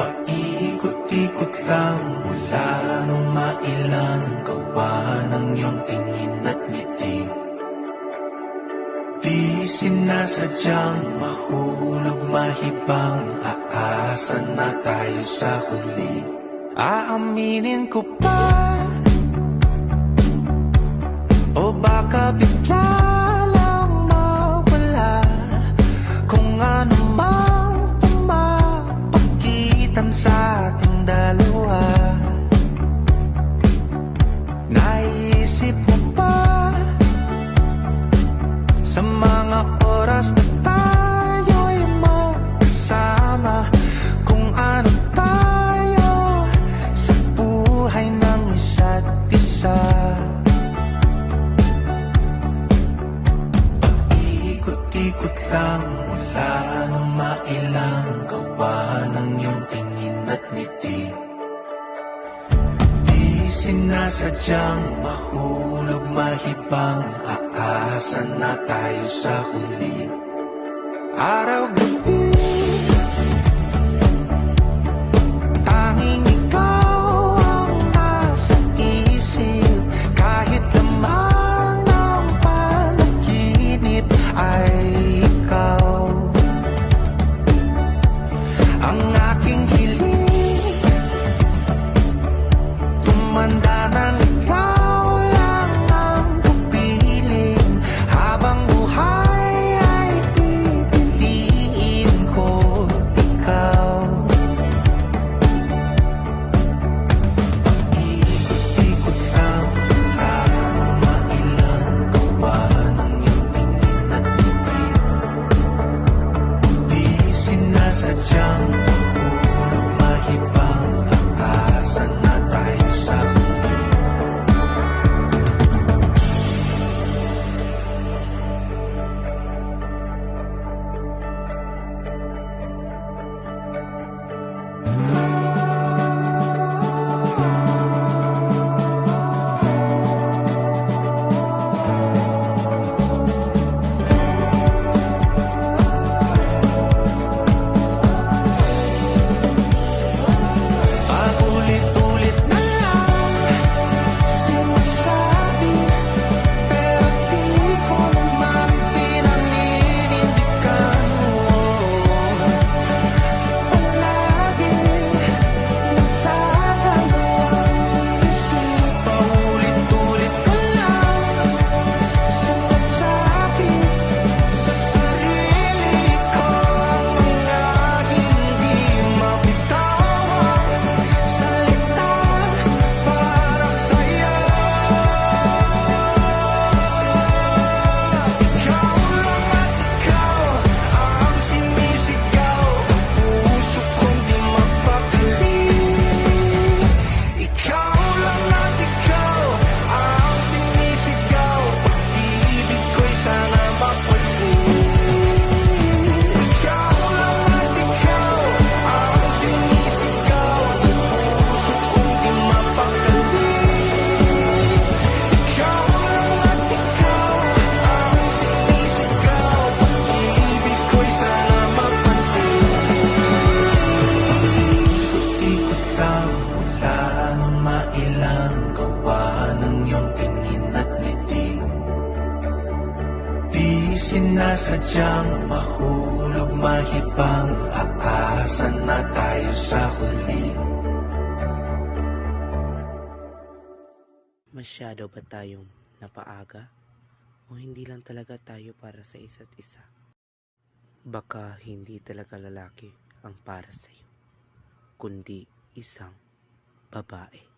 Paikot-ikot lang mula nung mailang gawa ng iyong tingin at ngiti. Di sinasadyang mahulog mahibang, aasa na tayo sa huli. Aaminin ko pa, o baka bigla lang mawala kung ano mang pumapagitan sa ating dalawa. Naisip mo ba sa mga oras na tayo'y magkasama, kung ano tayo sa buhay ng isa't isa? Paikot-ikot lang mula nung mailang gawa ng iyong tingin at ngiti. Di sinasadyang mahulog mahibang, aasa na tayo sa huli. Araw-gabi tanging ikaw ang nasa isip, kahit laman ng panaginip ay ikaw. Ang aking hiling, tumanda ng ikaw lang ang pupiling, habang buhay ay pipiliin ko ikaw. Paikot-ikot lang mula nung mailang gawa ng iyong tingin at ngiti. Di sinasadyang mahulog mahibang, aasa na tayo sa huli. Paulit-ulit na lang sinasabi, pero di ko naman pinaninindigan mo. Palagi nagdadalawang isip, paulit-ulit ko lang sinasabi sa sarili ko ang mga hindi mabitawang salita para sa'yo. Ikaw lang at ikaw ang sinisigaw, puso kong di mapakali. Ikaw lang at ikaw ang sinisigaw, pag-ibig ko'y sana mapansin. Ikaw lang at ikaw ang sinisigaw, puso kong di mapakali. Ikaw lang at ikaw ang sinisigaw, pag-ibig ko'y sana mapansin. Ikot-ikot lang mula nung mailang gawa ng iyong tingin at ngiti. Di sinasadyang mahulog mahibang, aasa na tayo sa huli. Masyado ba tayong napaaga? O hindi lang talaga tayo para sa isa't isa? Baka hindi talaga lalaki ang para sa'yo, kundi isang babae.